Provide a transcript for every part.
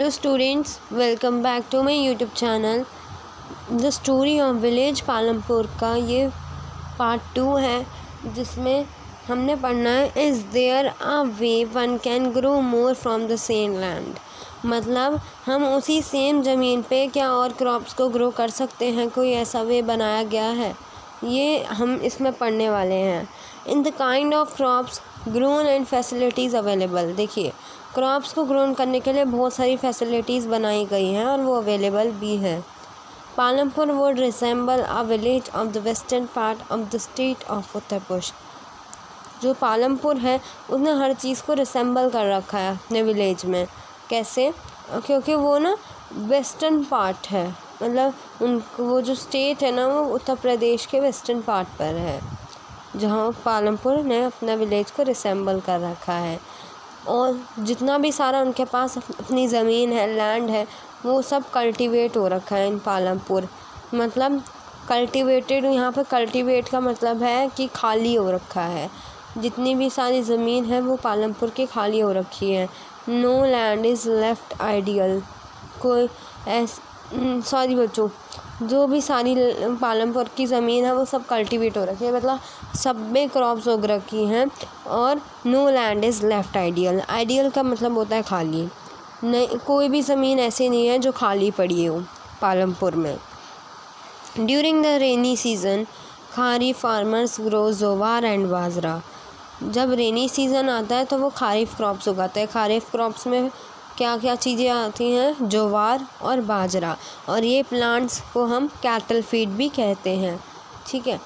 Hello students, welcome back to my YouTube channel. The story of village Palampur का ये part 2 है जिसमें हमने पढ़ना है is there a way one can grow more from the same land. मतलब हम उसी सेम ज़मीन पे क्या और क्रॉप्स को ग्रो कर सकते हैं, कोई ऐसा वे बनाया गया है, ये हम इसमें पढ़ने वाले हैं। In the kind of crops grown and facilities available. देखिए, क्रॉप्स को ग्रोन करने के लिए बहुत सारी फैसिलिटीज़ बनाई गई हैं और वो अवेलेबल भी है। Palampur would resemble a village of the western part of the state of Uttar Pradesh. जो पालमपुर है उसने हर चीज़ को रिसेंबल कर रखा है अपने विलेज में। कैसे? क्योंकि वो ना वेस्टर्न पार्ट है, मतलब वो जो स्टेट है ना वो उत्तर प्रदेश के वेस्टर्न पार्ट पर है, जहाँ पालमपुर ने अपना विलेज को रिसेंबल कर रखा है। और जितना भी सारा उनके पास अपनी ज़मीन है, लैंड है, वो सब कल्टीवेट हो रखा है इन पालमपुर। मतलब कल्टीवेटेड, यहाँ पे कल्टीवेट का मतलब है कि खाली हो रखा है। जितनी भी सारी ज़मीन है वो पालमपुर की खाली हो रखी है। No land is left ideal. कोई सॉरी बच्चों, जो भी सारी पालमपुर की ज़मीन है वो सब कल्टीवेट हो रखी है, मतलब सब में क्रॉप्स उग रखी हैं। और no land is left ideal. Ideal का मतलब होता है खाली। नहीं, कोई भी ज़मीन ऐसी नहीं है जो खाली पड़ी हो पालमपुर में। During the rainy season kharif farmers grow jowar and bajra. जब रेनी सीज़न आता है तो वो खारीफ क्रॉप्स उगाते हैं। खारीफ क्रॉप्स में क्या क्या चीज़ें आती हैं? ज्वार और बाजरा। और ये प्लांट्स को हम कैटल फीड भी कहते हैं। ठीक है,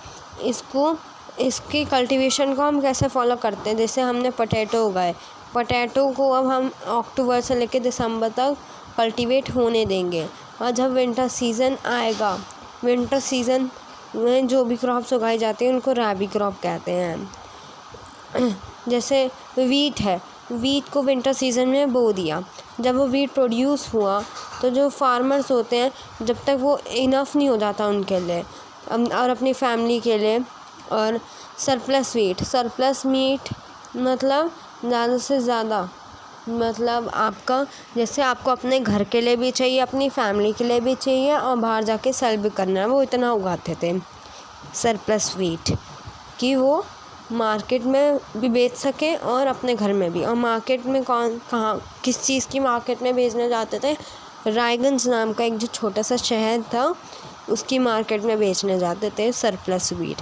इसकी कल्टीवेशन को हम कैसे फॉलो करते हैं? जैसे हमने पोटैटो उगाए, पोटैटो को अब हम अक्टूबर से लेकर दिसंबर तक कल्टीवेट होने देंगे। और जब विंटर सीज़न आएगा, विंटर सीज़न में जो भी क्रॉप्स उगाई जाती हैं उनको रबी क्रॉप कहते हैं। जैसे वीट है, वीट को विंटर सीज़न में बो दिया। जब वो वीट प्रोड्यूस हुआ तो जो फार्मर्स होते हैं, जब तक वो इनफ नहीं हो जाता उनके लिए और अपनी फैमिली के लिए, और सरप्लस मीट मतलब ज़्यादा से ज़्यादा, मतलब आपका जैसे आपको अपने घर के लिए भी चाहिए, अपनी फैमिली के लिए भी चाहिए और बाहर जाके सेल भी करना है, वो इतना उगाते थे सरप्लस वीट कि वो मार्केट में भी बेच सकें और अपने घर में भी। और मार्केट में कहाँ किस चीज़ की मार्केट में बेचने जाते थे? रायगंज नाम का एक जो छोटा सा शहर था, उसकी मार्केट में बेचने जाते थे surplus wheat.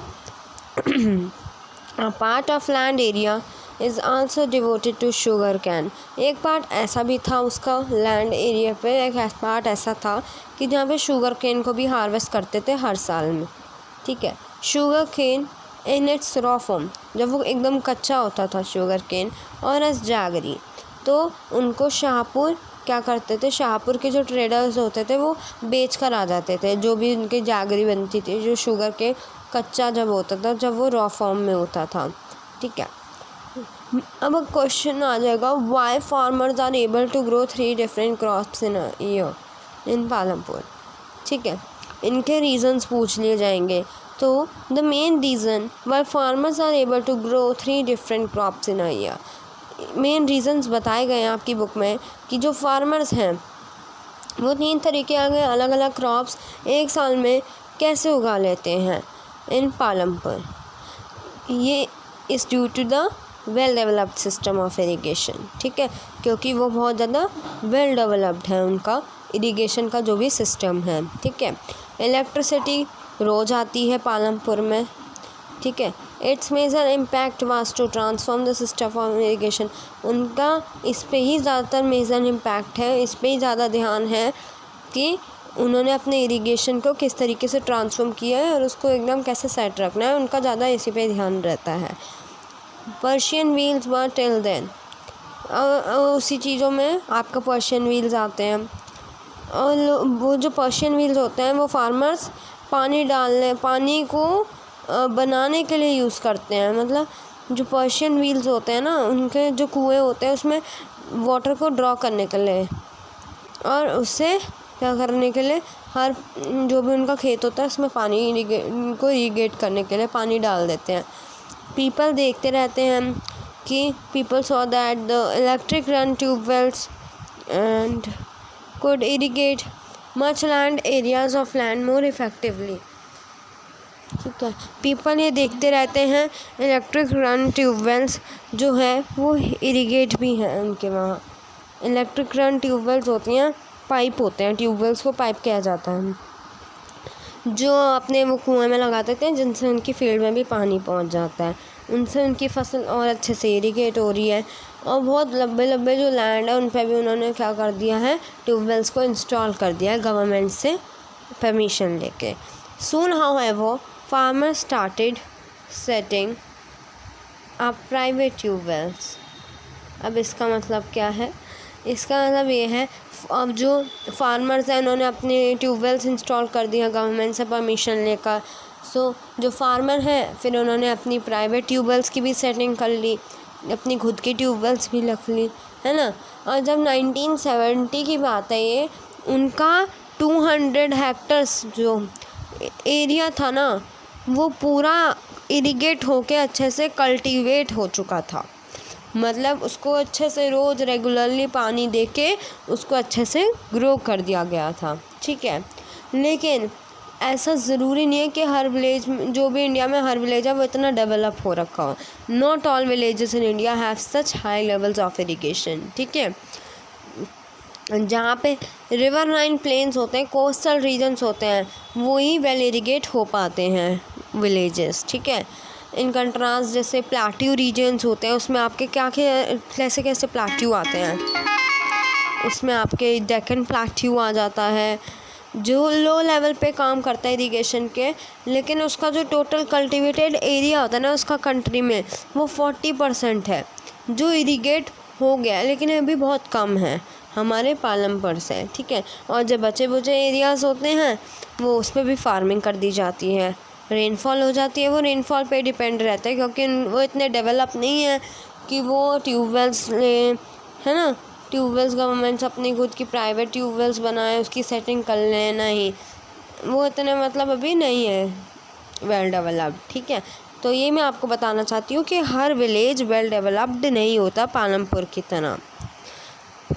A part of land area is also devoted to sugar cane। एक पार्ट ऐसा भी था उसका, लैंड एरिया पे एक पार्ट ऐसा था कि जहाँ पे शुगर केन को भी हार्वेस्ट करते थे हर साल में। ठीक है, sugar cane in its raw form, जब वो एकदम कच्चा होता था शुगर केन, और एस जागरी, तो उनको शाहपुर क्या करते थे? शाहपुर के जो ट्रेडर्स होते थे वो बेच कर आ जाते थे, जो भी उनकी जागरी बनती थी, जो शुगर के कच्चा जब होता था, जब वो रॉ फॉर्म में होता था। ठीक है, अब क्वेश्चन आ जाएगा, why farmers are able to grow 3 different crops in year in Palampur. ठीक है, इनके रीजंस पूछ लिए जाएंगे। तो the main reason why farmers are able to grow 3 different crops in a year, main reasons बताए गए हैं आपकी बुक में कि जो फार्मर्स हैं वो 3 तरीके आ गए अलग अलग क्रॉप्स एक साल में कैसे उगा लेते हैं इन पालमपुर। ये is due to the well developed system of irrigation. ठीक है, क्योंकि वो बहुत ज़्यादा वेल डेवलप्ड है उनका इरिगेशन का जो भी सिस्टम है। ठीक है, इलेक्ट्रिसिटी रोज़ आती है पालमपुर में। ठीक है, its major impact was to transform the system of irrigation. उनका इस पे ही ज़्यादातर मेजर इम्पैक्ट है, इस पे ही ज़्यादा ध्यान है कि उन्होंने अपने इरिगेशन को किस तरीके से ट्रांसफॉर्म किया है और उसको एकदम कैसे सेट रखना है, उनका ज़्यादा इसी पे ध्यान रहता है। पर्शियन व्हील्स वर टिल देन, उसी चीज़ों में आपका पर्शियन व्हील्स आते हैं। और वो जो पर्शियन व्हील्स होते हैं वो फार्मर्स पानी को बनाने के लिए यूज़ करते हैं। मतलब जो पर्शियन व्हील्स होते हैं ना, उनके जो कुएँ होते हैं उसमें वाटर को ड्रॉ करने के लिए और उससे क्या करने के लिए, हर जो भी उनका खेत होता है उसमें पानी को इरिगेट करने के लिए पानी डाल देते हैं। पीपल देखते रहते हैं कि people saw that the electric run tube wells and could irrigate much land areas of land more effectively। ठीक है, पीपल ये देखते रहते हैं इलेक्ट्रिक रन ट्यूबवेल्स जो है वो इरिगेट भी हैं उनके वहाँ। इलेक्ट्रिक रन ट्यूबवेल्स होती हैं, पाइप होते हैं, ट्यूबवेल्स को पाइप किया जाता है, जो अपने वो कुएं में लगा देते हैं, जिनसे उनकी फील्ड में भी पानी पहुंच जाता है, उनसे उनकी फसल और अच्छे से इरिगेट हो रही है। और बहुत लंबे लंबे जो लैंड है उन पर भी उन्होंने क्या कर दिया है, ट्यूबवेल्स को इंस्टॉल कर दिया है गवर्नमेंट से परमिशन लेके। Soon however farmer started setting up private tubewells. अब इसका मतलब क्या है? इसका मतलब ये है, अब जो फार्मर्स हैं उन्होंने अपने ट्यूबवेल्स इंस्टॉल कर दिया गवर्नमेंट से परमिशन लेकर। सो जो फार्मर हैं फिर उन्होंने अपनी प्राइवेट ट्यूबवेल्स की भी सेटिंग कर ली, अपनी खुद की ट्यूबवेल्स भी रख ली, है ना। और जब 1970 की बात है ये, उनका 200 हेक्टर्स जो एरिया था ना वो पूरा इरिगेट होके अच्छे से कल्टीवेट हो चुका था। मतलब उसको अच्छे से रोज़ रेगुलरली पानी देके उसको अच्छे से ग्रो कर दिया गया था, ठीक है। लेकिन ऐसा ज़रूरी नहीं है कि हर विलेज में, जो भी इंडिया में हर विलेज है वो इतना डेवलप हो रखा हो। Not all villages in India have such high levels of irrigation, ठीक है। जहाँ पे रिवर लाइन प्लेन्स होते हैं, कोस्टल रीजन्स होते हैं, वही वेल इरिगेट हो पाते हैं विलेजेस, ठीक है। इन कंट्रास्ट जैसे प्लाट्यू रीजन्स होते हैं, उसमें आपके क्या कैसे कैसे प्लाट्यू आते हैं, उसमें आपके डेक्कन प्लाट्यू आ जाता है जो लो लेवल पे काम करता है इरिगेशन के, लेकिन उसका जो टोटल कल्टीवेटेड एरिया होता है ना उसका कंट्री में वो 40% है जो इरिगेट हो गया है, लेकिन अभी बहुत कम है हमारे पालमपुर से, ठीक है। और जब बचे बुचे एरियाज़ होते हैं वो उस पर भी फार्मिंग कर दी जाती है, रेनफॉल हो जाती है, वो रेनफॉल पे डिपेंड रहता है क्योंकि वो इतने डेवलप नहीं है कि वो ट्यूबवेल्स लें, है ना। ट्यूबवेल्स गवर्नमेंट्स अपनी खुद की प्राइवेट ट्यूबवेल्स बनाए, उसकी सेटिंग कर लें, नहीं, वो इतने मतलब अभी नहीं है वेल डेवलप्ड, ठीक है। तो ये मैं आपको बताना चाहती हूँ कि हर विलेज वेल डेवलप्ड नहीं होता पालमपुर की तरह।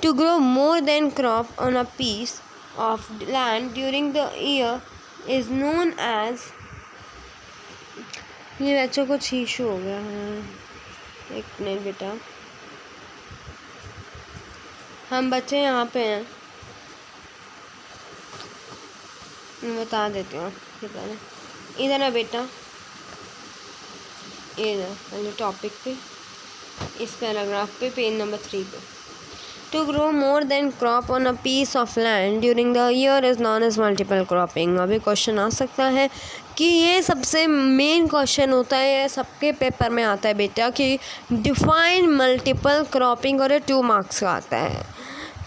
To grow more than crop on a piece of land during the year is known as, ये बच्चों को इशू हो गया है, एक मिनट बेटा, हम बच्चे यहाँ पे हैं, मैं बता देती हूँ पहले। इधर है बेटा, इधर पहले टॉपिक पे, इस पैराग्राफ पे, पेज नंबर 3 पे। To grow more than crop on a piece of land during the year is known as multiple cropping. अभी क्वेश्चन आ सकता है कि ये सबसे मेन क्वेश्चन होता है, सबके पेपर में आता है बेटा, कि डिफाइन मल्टीपल क्रॉपिंग, और ये 2 मार्क्स का आता है।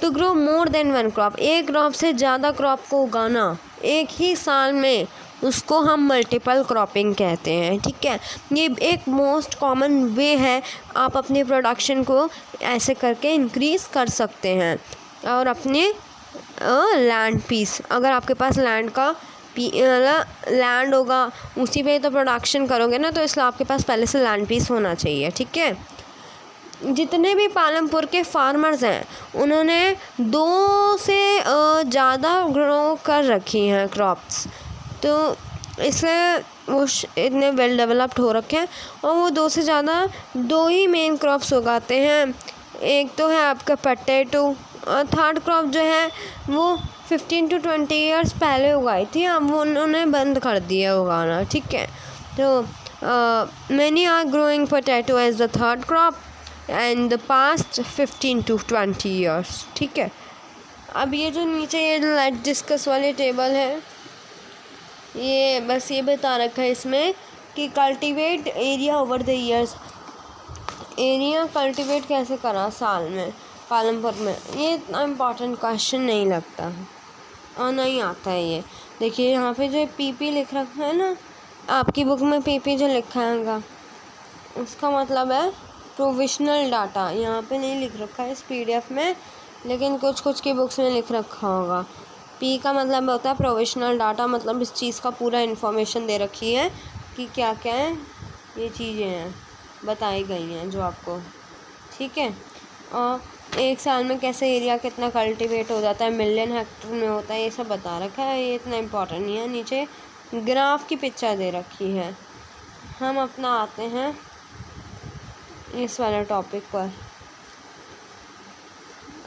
To grow more than 1 crop, एक क्रॉप से ज़्यादा क्रॉप को उगाना एक ही साल में, उसको हम मल्टीपल क्रॉपिंग कहते हैं, ठीक है। ये एक मोस्ट कॉमन वे है, आप अपने प्रोडक्शन को ऐसे करके इंक्रीज़ कर सकते हैं। और अपने लैंड पीस, अगर आपके पास लैंड होगा उसी पे तो प्रोडक्शन करोगे ना, तो इसलिए आपके पास पहले से लैंड पीस होना चाहिए, ठीक है। जितने भी पालमपुर के फार्मर्स हैं उन्होंने 2 से ज़्यादा ग्रो कर रखी हैं क्रॉप्स, तो इसलिए वो इतने वेल डेवलप्ड हो रखे हैं। और वो 2 से ज़्यादा 2 ही मेन क्रॉप्स उगाते हैं, एक तो है आपका पोटैटो, और थर्ड क्रॉप जो है वो 15 to 20 ईयर्स पहले उगाई थी, अब वो उन्होंने बंद कर दिया उगाना, ठीक है। तो many are growing potato as the third crop and the past 15 to 20 years, ठीक है। अब ये जो नीचे ये लेट्स डिस्कस वाले टेबल है, ये बस ये बता रखा है इसमें कि cultivate area over the years, area cultivate कैसे करा साल में पालमपुर में, ये इतना इम्पॉर्टेंट क्वेश्चन नहीं लगता है और नहीं आता है ये। देखिए यहाँ पे जो पीपी लिख रखा है ना, आपकी बुक में पीपी जो लिखा है उसका मतलब है प्रोविजनल डाटा, यहाँ पे नहीं लिख रखा है इस पीडीएफ में, लेकिन कुछ कुछ की बुक्स में लिख रखा होगा। पी का मतलब होता है प्रोविजनल डाटा, मतलब इस चीज़ का पूरा इन्फॉर्मेशन दे रखी है कि क्या क्या है, ये चीज़ें हैं बताई गई हैं जो आपको, ठीक है। और एक साल में कैसे एरिया कितना कल्टीवेट हो जाता है, मिलियन हेक्टर में होता है, ये सब बता रखा है। ये इतना इम्पोर्टेंट नहीं है। नीचे ग्राफ की पिक्चर दे रखी है। हम अपना आते हैं इस वाले टॉपिक पर,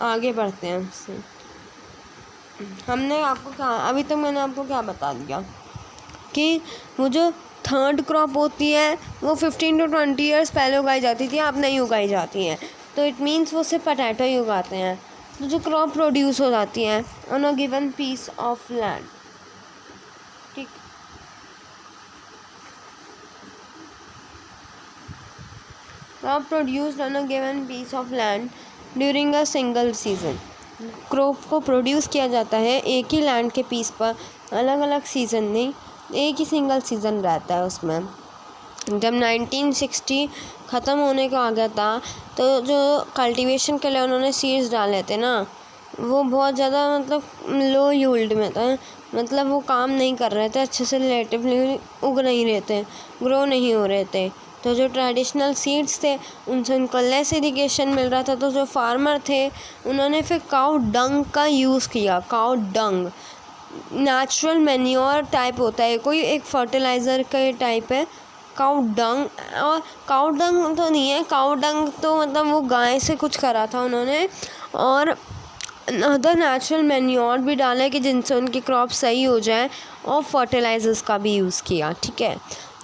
आगे बढ़ते हैं उससे। हमने आपको क्या, अभी तक मैंने आपको क्या बता दिया कि वो जो थर्ड क्रॉप होती है वो 15 to 20 ईयर्स पहले उगाई जाती थी, अब नहीं उगाई जाती है। तो इट मीन्स वो सिर्फ पोटैटो ही उगाते हैं। तो जो क्रॉप प्रोड्यूस हो जाती है on a given piece of land, ठीक, crop produced on a given piece of land during a single season. Crop को प्रोड्यूस किया जाता है एक ही लैंड के पीस पर, अलग अलग सीज़न नहीं, एक ही सिंगल सीज़न रहता है उसमें। जब 1960 ख़त्म होने को आ गया था तो जो कल्टीवेशन के लिए उन्होंने सीड्स डाले थे ना, वो बहुत ज़्यादा मतलब लो यील्ड में था, मतलब वो काम नहीं कर रहे थे अच्छे से, रिलेटिवली उग नहीं रहे थे, ग्रो नहीं हो रहे थे। तो जो ट्रेडिशनल सीड्स थे उनसे उनको लेस इरिगेशन मिल रहा था। तो जो फार्मर थे उन्होंने फिर काउ डंग का यूज़ किया। Cow dung natural manure type होता है, कोई एक फर्टिलाइज़र का टाइप है काउ डंग। और काउ डंग तो नहीं है, काउ डंग तो मतलब वो गाय से कुछ करा था उन्होंने, और अदर नेचुरल मैन्योर भी डाला कि जिनसे उनकी क्रॉप सही हो जाए, और फर्टिलाइज़र्स का भी यूज़ किया। ठीक है,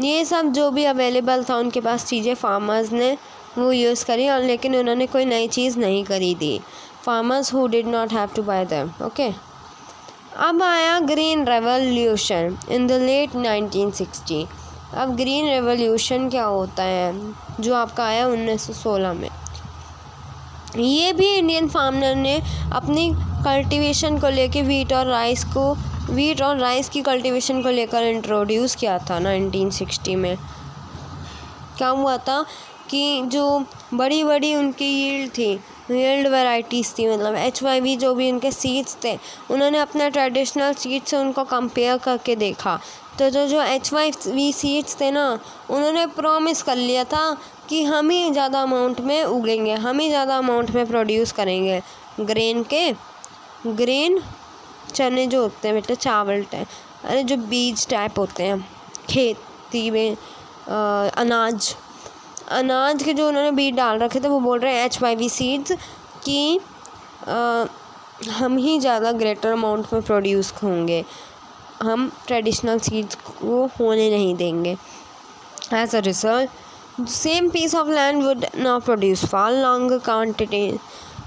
ये सब जो भी अवेलेबल था उनके पास चीज़ें फार्मर्स ने वो यूज़ करी, और लेकिन उन्होंने कोई नई चीज़ नहीं खरीदी। Farmers who did not have to buy them. Okay, अब आया green revolution in the late 1960। अब ग्रीन रेवोल्यूशन क्या होता है, जो आपका आया 1916 में। ये भी इंडियन फार्मर ने अपनी कल्टीवेशन को लेके वीट और राइस की कल्टीवेशन को लेकर इंट्रोड्यूस किया था 1960 में। क्या हुआ था कि जो बड़ी बड़ी उनकी यील्ड वैराइटीज़ थी, मतलब HYV जो भी उनके सीड्स थे, उन्होंने अपना ट्रेडिशनल सीड से उनको कंपेयर करके देखा। तो जो HYV सीड्स थे ना, उन्होंने प्रॉमिस कर लिया था कि हम ही ज़्यादा अमाउंट में उगेंगे, हम ही ज़्यादा अमाउंट में प्रोड्यूस करेंगे ग्रेन चने जो होते हैं बेटा, चावल टाइप, अरे जो बीज टाइप होते हैं खेती में, अनाज के जो उन्होंने बीज डाल रखे थे, वो बोल रहे हैं HYV सीड्स कि हम ही ज़्यादा ग्रेटर अमाउंट में प्रोड्यूस होंगे, हम ट्रेडिशनल सीड्स को होने नहीं देंगे। As a result same piece of land would not produce far longer quantity.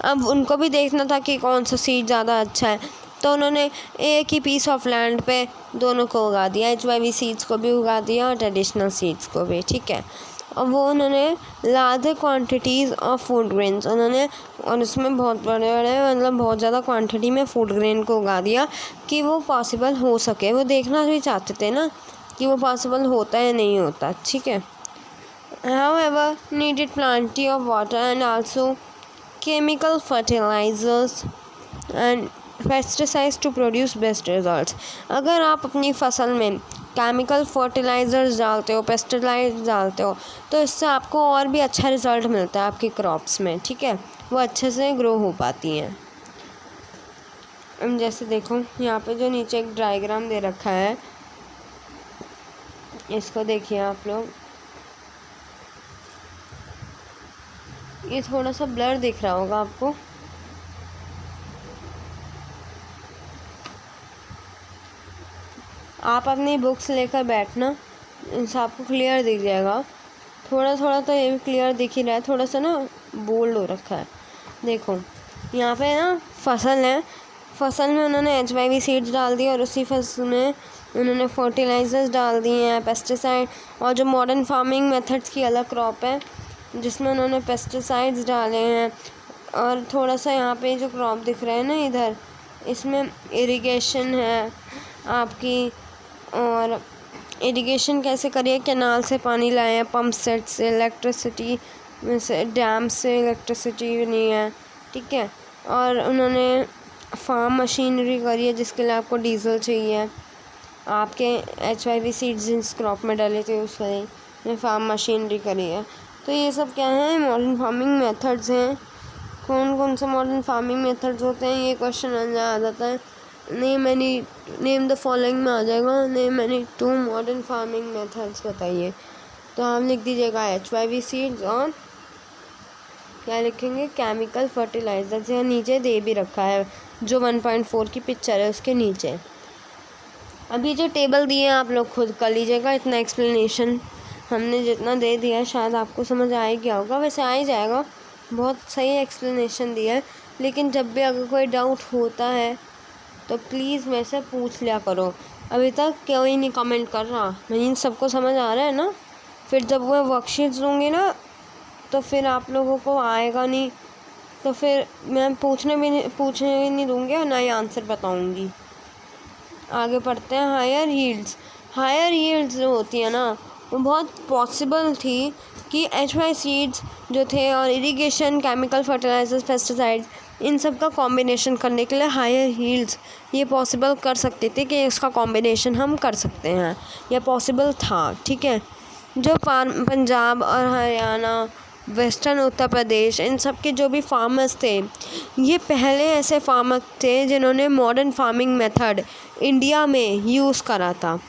अब उनको भी देखना था कि कौन सा सीड ज़्यादा अच्छा है, तो उन्होंने एक ही पीस ऑफ लैंड पे दोनों को उगा दिया, HYV सीड्स को भी उगा दिया और ट्रेडिशनल सीड्स को भी। ठीक है, और वो उन्होंने larger quantities of food grains उन्होंने, और उसमें बहुत बड़े मतलब बहुत ज़्यादा क्वांटिटी में फूड ग्रेन को उगा दिया कि वो पॉसिबल हो सके। वो देखना भी चाहते थे ना कि वो पॉसिबल होता है नहीं होता। ठीक है, however needed plenty of water and also chemical fertilizers and pesticides to produce best results। अगर आप अपनी फसल में केमिकल फर्टिलाइज़र्स डालते हो, पेस्टिसाइड्स डालते हो, तो इससे आपको और भी अच्छा रिज़ल्ट मिलता है आपकी क्रॉप्स में। ठीक है, वो अच्छे से ग्रो हो पाती हैं। जैसे देखो यहाँ पे जो नीचे एक डायग्राम दे रखा है, इसको देखिए आप लोग, ये थोड़ा सा ब्लर दिख रहा होगा आपको। आप अपनी बुक्स लेकर बैठना, इनसे आपको क्लियर दिख जाएगा। थोड़ा थोड़ा तो ये भी क्लियर दिख ही रहा है, थोड़ा सा ना बोल्ड हो रखा है। देखो यहाँ पे ना फसल है, फसल में उन्होंने HYV सीड्स डाल दिए, और उसी फसल में उन्होंने फर्टिलाइज़र्स डाल दिए हैं, पेस्टिसाइड। और जो मॉडर्न फार्मिंग मेथड्स की अलग क्रॉप है जिसमें उन्होंने पेस्टिसाइड्स डाले हैं। और थोड़ा सा यहाँ पे जो क्रॉप दिख रहा है ना इधर, इसमें इरिगेशन है आपकी, और इरिगेशन कैसे करिए, कैनाल से पानी लाए हैं, पंप सेट से, इलेक्ट्रिसिटी से, डैम से इलेक्ट्रिसिटी नहीं है। ठीक है, और उन्होंने फार्म मशीनरी करी है जिसके लिए आपको डीजल चाहिए। आपके HYV सीड्स जिस क्रॉप में डाले थे उसके लिए फार्म मशीनरी करी है। तो ये सब क्या है, मॉडर्न फार्मिंग मेथड्स हैं कौन कौन से मॉडर्न फार्मिंग मेथड्स होते हैं, ये क्वेश्चन आ जाता है। नेम द फॉलोइंग में आ जाएगा, name any 2 modern farming methods बताइए। तो आप लिख दीजिएगा HYV सीड्स और क्या लिखेंगे, केमिकल फर्टिलाइजर्स। यहाँ नीचे दे भी रखा है, जो 1.4 की पिक्चर है उसके नीचे। अभी जो टेबल दिए हैं आप लोग खुद कर लीजिएगा। इतना एक्सप्लेनेशन हमने जितना दे दिया है शायद आपको समझ आ ही गया होगा, वैसे आ ही जाएगा, बहुत सही एक्सप्लेनेशन दिया है। लेकिन जब भी अगर कोई डाउट होता है तो प्लीज़ मेरे से पूछ लिया करो। अभी तक कोई नहीं कमेंट कर रहा, मीन सबको समझ आ रहा है ना। फिर जब वो वर्कशीट्स दूँगी ना तो फिर आप लोगों को आएगा नहीं, तो फिर मैं पूछने भी नहीं दूँगी और ना ही आंसर बताऊँगी। आगे पढ़ते हैं। हायर यील्ड्स जो होती है ना, वो बहुत पॉसिबल थी कि HY सीड्स जो थे और इरिगेशन, केमिकल फर्टिलाइजर्स, पेस्टिसाइड्स, इन सब का कॉम्बिनेशन करने के लिए हायर यील्ड्स ये पॉसिबल कर सकते थे कि इसका कॉम्बिनेशन हम कर सकते हैं, यह पॉसिबल था। ठीक है, जो पंजाब और हरियाणा, वेस्टर्न उत्तर प्रदेश, इन सब के जो भी फार्मर्स थे, ये पहले ऐसे फार्मर थे जिन्होंने मॉडर्न फार्मिंग मेथड इंडिया में यूज़ करा था।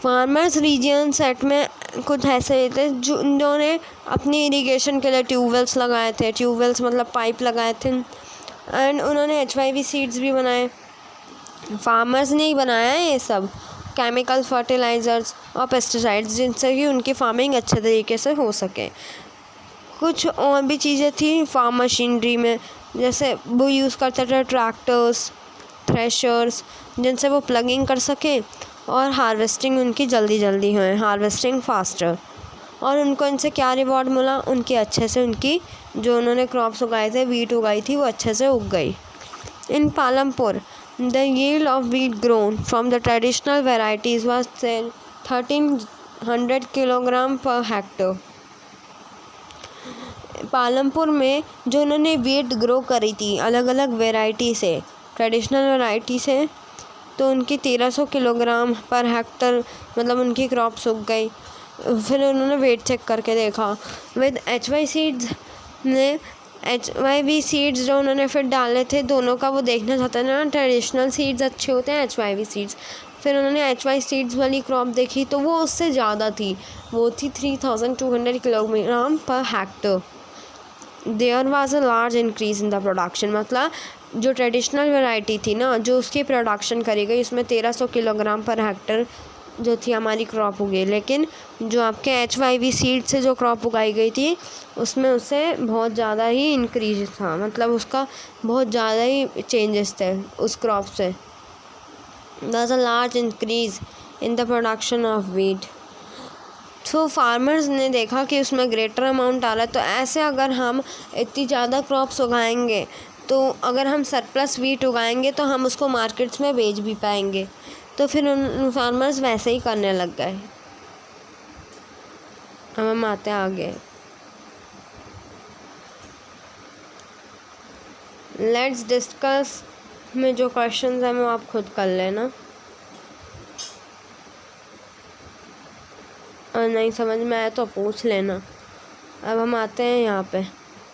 फार्मर्स रीजन सेट में कुछ ऐसे थे जिन्होंने अपनी इरिगेशन के लिए ट्यूबवेल्स लगाए थे, ट्यूबवेल्स मतलब पाइप लगाए थे, एंड उन्होंने HYV सीड्स भी बनाए। फार्मर्स ने ही बनाया है ये सब, केमिकल फर्टिलाइज़र्स और पेस्टिसाइड्स, जिनसे कि उनकी फार्मिंग अच्छे तरीके से हो सके। कुछ और भी चीज़ें थी फार्म मशीनरी में, जैसे वो यूज़ करते थे ट्रैक्टर्स, थ्रेशर्स, जिनसे वो प्लगिंग कर सकें और हार्वेस्टिंग उनकी जल्दी हो, हार्वेस्टिंग फास्टर। और उनको इनसे क्या रिवॉर्ड मिला, उनकी अच्छे से उनकी जो उन्होंने क्रॉप्स उगाए थे, वीट उगाई थी, वो अच्छे से उग गई। इन Palampur the yield of wheat grown from the traditional varieties was 1300 kilogram पर हेक्टर। पालमपुर में जो उन्होंने वीट ग्रो करी थी अलग अलग वैरायटी से, ट्रेडिशनल वैरायटी से, तो उनकी 1300 किलोग्राम पर हेक्टर मतलब उनकी क्रॉप सूख गई। फिर उन्होंने वेट चेक करके देखा। विद HY सीड्स ने HYV सीड्स जो उन्होंने फिर डाले थे, दोनों का वो देखना चाहते थे ना, ट्रेडिशनल सीड्स अच्छे होते हैं, HYV सीड्स। फिर उन्होंने HY सीड्स वाली क्रॉप देखी तो वो उससे ज़्यादा थी, वो थी 3200 किलोग्राम पर hectare. There was a large increase in the production, मतलब जो ट्रेडिशनल वैरायटी थी ना, जो उसकी प्रोडक्शन करी गई, उसमें 1300 किलोग्राम पर हेक्टर जो थी हमारी क्रॉप उगी। लेकिन जो आपके HYV सीड से जो क्रॉप उगाई गई थी उसमें उससे बहुत ज़्यादा ही इंक्रीज था, मतलब उसका बहुत ज़्यादा ही चेंजेस थे उस क्रॉप से। There is a large increase in the production of wheat. तो फार्मर्स ने देखा कि उसमें ग्रेटर अमाउंट आ रहा है, तो ऐसे अगर हम इतनी ज़्यादा क्रॉप्स उगाएंगे, तो अगर हम सरप्लस वीट उगाएंगे तो हम उसको मार्केट्स में बेच भी पाएंगे। तो फिर उन फार्मर्स वैसे ही करने लग गए। अब हम आते हैं आगे। लेट्स डिस्कस में जो क्वेश्चंस हैं वो आप खुद कर लेना, और नहीं समझ में आया तो पूछ लेना। अब हम आते हैं यहाँ पे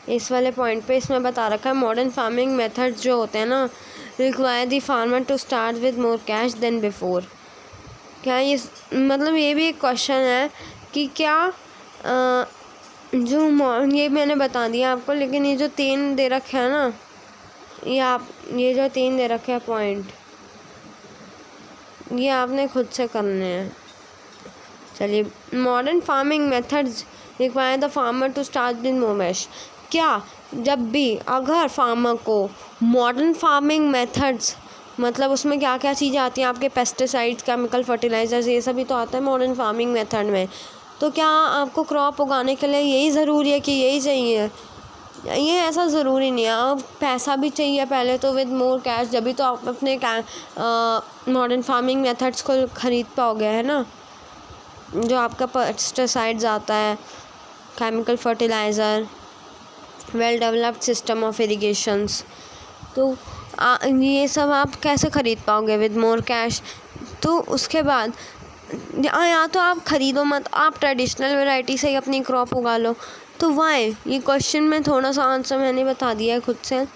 इस वाले पॉइंट पे। इसमें बता रखा है मॉडर्न फार्मिंग मेथड्स जो होते हैं ना, require the farmer to start with more cash than before. क्या ये मतलब ये भी एक क्वेश्चन है कि क्या ये मैंने बता दिया आपको, लेकिन ये जो 3 दे रखे है ना, ये जो 3 दे रखे हैं पॉइंट, ये आपने खुद से करने हैं। चलिए, modern farming methods require the farmer to start with more cash. क्या जब भी अगर फार्मर को मॉडर्न फार्मिंग मेथड्स, मतलब उसमें क्या क्या चीज़ें आती हैं आपके, पेस्टिसाइड्स, केमिकल फर्टिलाइजर्स, ये सभी तो आता है मॉडर्न फार्मिंग मेथड में, तो क्या आपको क्रॉप उगाने के लिए यही ज़रूरी है कि यही चाहिए? ये ऐसा ज़रूरी नहीं है। अब पैसा भी चाहिए पहले तो, विद मोर कैश, जब भी तो आप अपने मॉडर्न फार्मिंग मेथड्स को ख़रीद पाओगे, है ना। जो आपका पेस्टिसाइड्स आता है, chemical fertilizer, well developed system of irrigations, तो ये सब आप कैसे ख़रीद पाओगे? With more cash. तो उसके बाद या तो आप ख़रीदो मत, आप ट्रेडिशनल वैरायटी से ही अपनी क्रॉप उगा लो, तो वाई, ये क्वेश्चन में थोड़ा सा आंसर मैंने बता दिया है खुद से,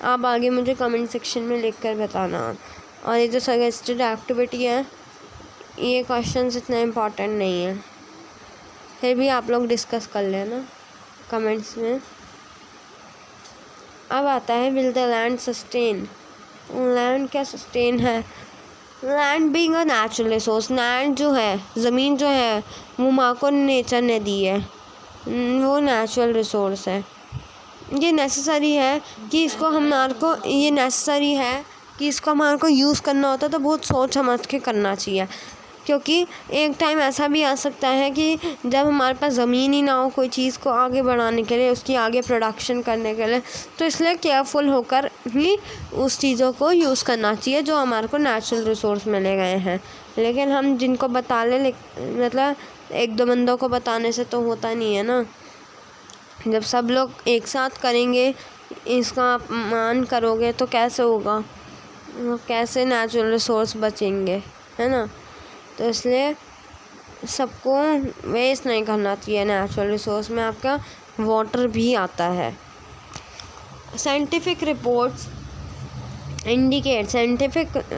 आप आगे मुझे कमेंट सेक्शन में लिख कर बताना। और ये जो सजेस्टेड एक्टिविटी है, ये क्वेश्चन इतना इम्पोर्टेंट नहीं है, फिर भी आप लोग डिस्कस कर लेना कमेंट्स में। अब आता है will the land sustain. Land क्या सस्टेन है? Land being a natural resource, land जो है, ज़मीन जो है, वो माँ को नेचर ने दी है, वो नेचुरल रिसोर्स है। ये नेसेसरी है कि इसको हमारे को, ये नेसेसरी है कि इसको हमारे को यूज़ करना होता है तो बहुत सोच समझ के करना चाहिए, क्योंकि एक टाइम ऐसा भी आ सकता है कि जब हमारे पास ज़मीन ही ना हो कोई चीज़ को आगे बढ़ाने के लिए, उसकी आगे प्रोडक्शन करने के लिए, तो इसलिए केयरफुल होकर ही उस चीज़ों को यूज़ करना चाहिए जो हमारे को नेचुरल रिसोर्स मिले गए हैं। लेकिन हम जिनको बता लें, मतलब एक दो बंदों को बताने से तो होता नहीं है ना। जब सब लोग एक साथ करेंगे, इसका अपमान करोगे तो कैसे होगा, कैसे नेचुरल रिसोर्स बचेंगे, है ना। तो इसलिए सबको वेस्ट नहीं करना चाहिए नेचुरल रिसोर्स में। आपका वाटर भी आता है। साइंटिफिक रिपोर्ट्स इंडिकेट,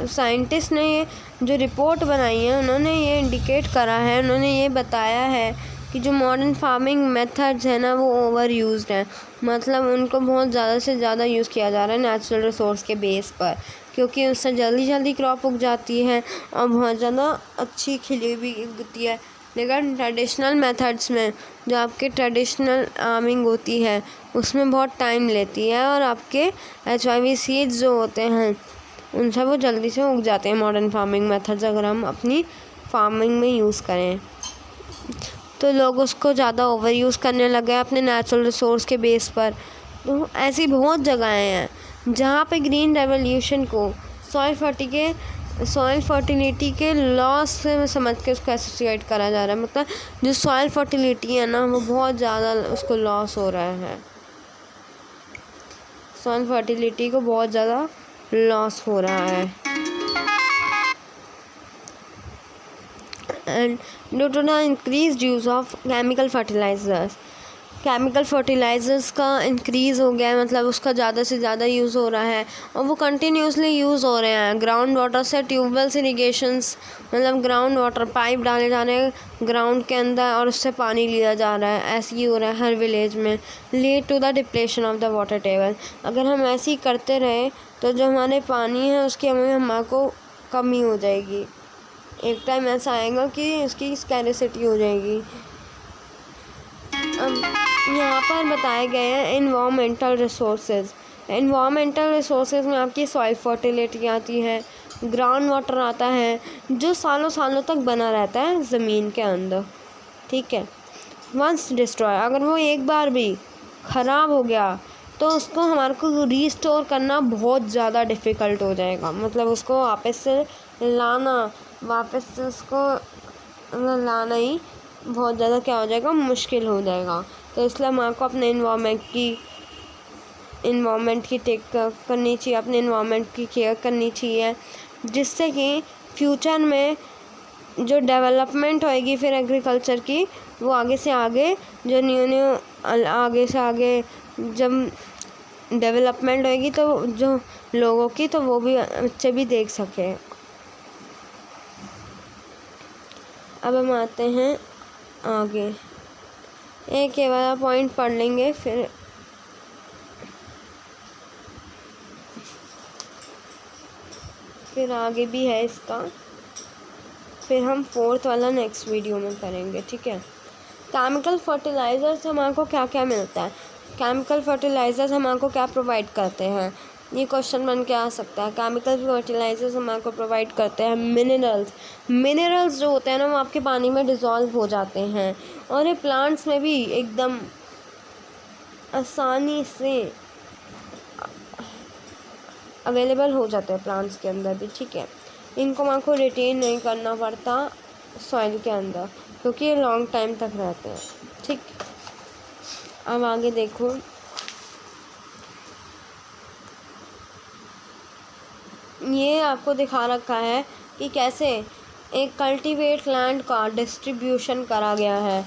साइंटिस्ट ने ये जो रिपोर्ट बनाई है, उन्होंने ये इंडिकेट करा है, उन्होंने ये बताया है कि जो मॉडर्न फार्मिंग मेथड्स है ना, वो ओवर यूज्ड हैं। मतलब उनको बहुत ज़्यादा से ज़्यादा यूज़ किया जा रहा है नेचुरल रिसोर्स के बेस पर, क्योंकि उससे जल्दी जल्दी क्रॉप उग जाती है और बहुत ज़्यादा अच्छी खिली भी उगती है। लेकिन ट्रेडिशनल मेथड्स में, जो आपके ट्रेडिशनल फार्मिंग होती है, उसमें बहुत टाइम लेती है और आपके HIV सीड्स जो होते हैं उनसे वो जल्दी से उग जाते हैं। मॉडर्न फार्मिंग मेथड्स अगर हम अपनी फार्मिंग में यूज़ करें, तो लोग उसको ज़्यादा ओवर यूज़ करने लगे हैं अपने नेचुरल रिसोर्स के बेस पर। तो ऐसी बहुत जगहें हैं जहाँ पे ग्रीन रेवोल्यूशन को सॉइल फर्टिलिटी के लॉस से समझ के उसको एसोसिएट करा जा रहा है। मतलब जो सॉइल फर्टिलिटी है ना, वो बहुत ज़्यादा उसको लॉस हो रहा है, सॉइल फर्टिलिटी को बहुत ज़्यादा लॉस हो रहा है। And due to the increase use of chemical fertilisers का इंक्रीज़ हो गया है, मतलब उसका ज़्यादा से ज़्यादा यूज़ हो रहा है और वो कंटिन्यूसली यूज़ हो रहे हैं। ग्राउंड वाटर से ट्यूबवेल्स इरिगेशंस, मतलब ग्राउंड वाटर पाइप डाले जा रहे हैं ग्राउंड के अंदर और उससे पानी लिया जा रहा है। ऐसे ही हो रहा है हर विलेज में। Lead to the depletion of the water table. अगर हम ऐसे ही करते रहे तो जो हमारे पानी है उसकी हमारे को कमी हो जाएगी। एक टाइम ऐसा आएगा कि उसकी स्कैरिसिटी हो जाएगी। अब यहाँ पर बताए गए हैं इन्वामेंटल रिसोर्सेज। इन्वामेंटल रिसोर्सेज में आपकी सॉइल फर्टिलिटी आती है, ग्राउंड वाटर आता है जो सालों सालों तक बना रहता है ज़मीन के अंदर, ठीक है। वंस डिस्ट्रॉय, अगर वो एक बार भी ख़राब हो गया तो उसको हमारे को रीस्टोर करना बहुत ज़्यादा डिफ़िकल्ट हो जाएगा। मतलब उसको वापस से लाना ही बहुत ज़्यादा क्या हो जाएगा, मुश्किल हो जाएगा। तो इसलिए हमारे को अपने इन्वामेंट की टेक करनी चाहिए, अपने इन्वामेंट की केयर करनी चाहिए, जिससे कि फ्यूचर में जो डेवलपमेंट होएगी फिर एग्रीकल्चर की, वो आगे से आगे जो आगे से आगे जब डेवलपमेंट होएगी तो जो लोगों की, तो वो भी बच्चे भी देख सके। अब हम आते हैं आगे, एक ये वाला पॉइंट पढ़ लेंगे, फिर आगे भी है इसका, फिर हम 4th वाला नेक्स्ट वीडियो में करेंगे, ठीक है। केमिकल फर्टिलाइज़र्स हमारे को क्या क्या मिलता है, केमिकल फर्टिलाइज़र्स हमारे को क्या प्रोवाइड करते हैं, ये क्वेश्चन बन के आ सकता है। केमिकल फर्टिलाइज़र्स हमारे को प्रोवाइड करते हैं मिनरल्स जो होते हैं ना, वो आपके पानी में डिज़ोल्व हो जाते हैं और ये प्लांट्स में भी एकदम आसानी से अवेलेबल हो जाते हैं, प्लांट्स के अंदर भी, ठीक है। इनको हमारे को रिटेन नहीं करना पड़ता सॉइल के अंदर, क्योंकि ये लॉन्ग टाइम तक रहते हैं, ठीक। अब आगे देखो, ये आपको दिखा रखा है कि कैसे एक कल्टीवेट लैंड का डिस्ट्रीब्यूशन करा गया है।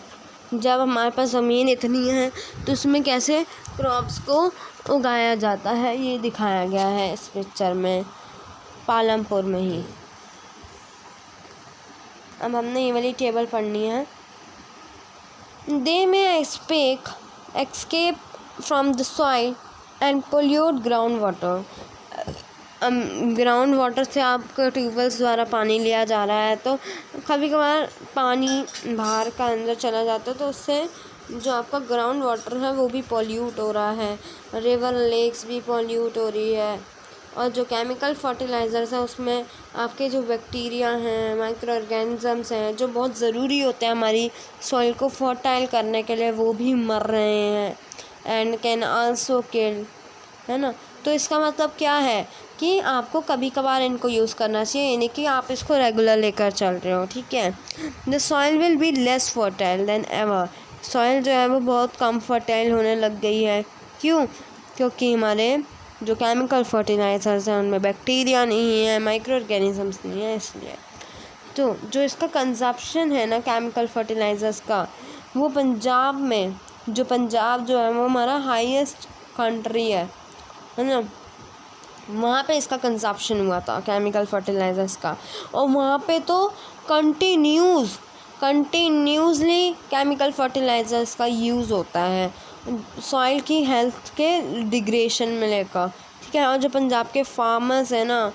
जब हमारे पास ज़मीन इतनी है तो उसमें कैसे क्रॉप्स को उगाया जाता है, ये दिखाया गया है इस पिक्चर में, पालमपुर में ही। अब हमने ये वाली टेबल पढ़नी है। दे में escape from the soil and pollute ground water। Ground water से आपको ट्यूबवेल्स द्वारा पानी लिया जा रहा है, तो कभी कभार पानी बाहर का अंदर चला जाता है, तो उससे जो आपका ग्राउंड वाटर है वो भी पॉल्यूट हो रहा है, रिवर लेक्स भी पॉल्यूट हो रही है। और जो केमिकल फर्टिलाइज़र्स हैं उसमें आपके जो बैक्टीरिया हैं, माइक्रो ऑर्गेनिज़म्स हैं, जो बहुत ज़रूरी होते हैं हमारी सॉइल को फर्टाइल करने के लिए, वो भी मर रहे हैं। एंड कैन आल्सो किल, है ना। तो इसका मतलब क्या है कि आपको कभी कभार इनको यूज़ करना चाहिए, यानी कि आप इसको रेगुलर लेकर चल रहे हो, ठीक है। The soil will be less fertile then ever. Soil जो है वो बहुत कम फर्टाइल होने लग गई है। क्यों? क्योंकि हमारे जो केमिकल फर्टिलाइज़र्स हैं उनमें बैक्टीरिया नहीं है, माइक्रो ऑर्गेनिज़म्स नहीं है, इसलिए। तो जो इसका कंजप्शन है ना केमिकल फर्टिलाइज़र्स का, वो पंजाब जो है वो हमारा हाईएस्ट कंट्री है ना, वहाँ पे इसका कंजप्शन हुआ था केमिकल फर्टिलाइज़र्स का। और वहाँ पे तो कंटिन्यूसली केमिकल फर्टिलाइज़र्स का यूज़ होता है सॉइल की हेल्थ के डिग्रेडेशन में लेकर, ठीक है। और जो पंजाब के फार्मर्स हैं ना,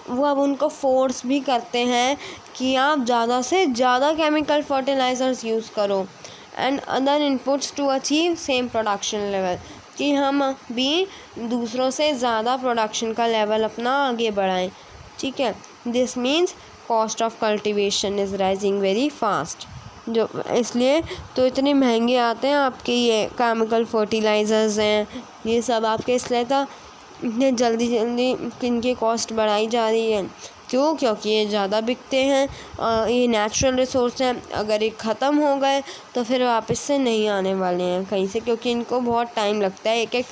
वो अब उनको फोर्स भी करते हैं कि आप ज़्यादा से ज़्यादा केमिकल फर्टिलाइज़र्स यूज़ करो and other inputs to achieve same production level, कि हम भी दूसरों से ज़्यादा प्रोडक्शन का लेवल अपना आगे बढ़ाएं, ठीक है। This means cost of cultivation is rising very fast. जो इसलिए तो इतने महंगे आते हैं आपके ये केमिकल फर्टिलाइज़र्स हैं, ये सब आपके, इसलिए तो इतने जल्दी इनकी कॉस्ट बढ़ाई जा रही है। क्यों? क्योंकि ये ज़्यादा बिकते हैं, ये नेचुरल रिसोर्स हैं। अगर ये ख़त्म हो गए तो फिर वापस से नहीं आने वाले हैं कहीं से, क्योंकि इनको बहुत टाइम लगता है, एक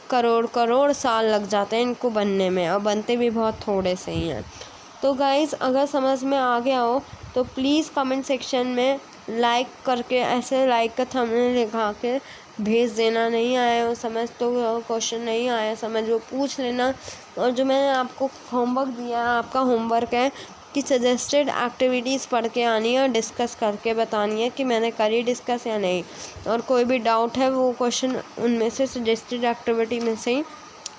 करोड़ साल लग जाते हैं इनको बनने में, और बनते भी बहुत थोड़े से ही हैं। तो गाइज़, अगर समझ में आ गया हो तो प्लीज़ कमेंट सेक्शन में लाइक करके, ऐसे लाइक का थंबनेल दिखा के भेज देना। नहीं आया हो समझ तो क्वेश्चन नहीं आया समझ, वो पूछ लेना। और जो मैंने आपको होमवर्क दिया है, आपका होमवर्क है कि सजेस्टेड एक्टिविटीज़ पढ़ के आनी है और डिस्कस करके बतानी है कि मैंने करी डिस्कस या नहीं। और कोई भी डाउट है वो क्वेश्चन उनमें से, सजेस्टेड एक्टिविटी में से ही,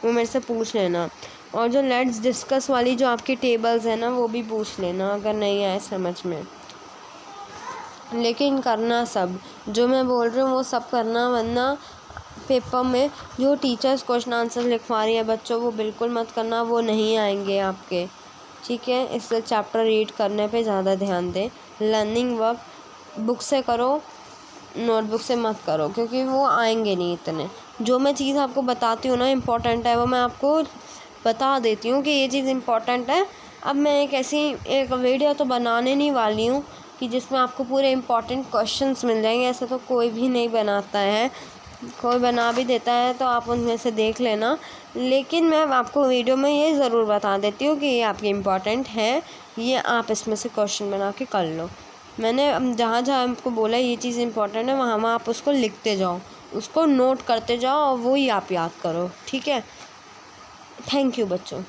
वो मेरे से पूछ लेना। और जो लेट्स डिस्कस वाली जो आपकी टेबल्स है ना, वो भी पूछ लेना अगर नहीं आए समझ में। लेकिन करना सब, जो मैं बोल रही हूँ वो सब करना, वरना पेपर में जो टीचर्स क्वेश्चन आंसर लिखवा रही है बच्चों, वो बिल्कुल मत करना, वो नहीं आएंगे आपके, ठीक है। इसलिए चैप्टर रीड करने पे ज़्यादा ध्यान दें। लर्निंग वर्क बुक से करो, नोटबुक से मत करो, क्योंकि वो आएंगे नहीं इतने। जो मैं चीज़ आपको बताती हूँ ना इम्पोर्टेंट है, वो मैं आपको बता देती हूँ कि ये चीज़ इम्पोर्टेंट है। अब मैं एक वीडियो तो बनाने नहीं वाली हूँ कि जिसमें आपको पूरे इम्पोर्टेंट क्वेश्चंस मिल जाएंगे, ऐसा तो कोई भी नहीं बनाता है। कोई बना भी देता है तो आप उनमें से देख लेना, लेकिन मैं आपको वीडियो में ये ज़रूर बता देती हूँ कि ये आपकी इम्पोर्टेंट है, ये आप इसमें से क्वेश्चन बना के कर लो। मैंने जहाँ जहाँ आपको बोला ये चीज़ इम्पोर्टेंट है, वहाँ आप उसको लिखते जाओ, उसको नोट करते जाओ और वो ही आप याद करो, ठीक है। थैंक यू बच्चों।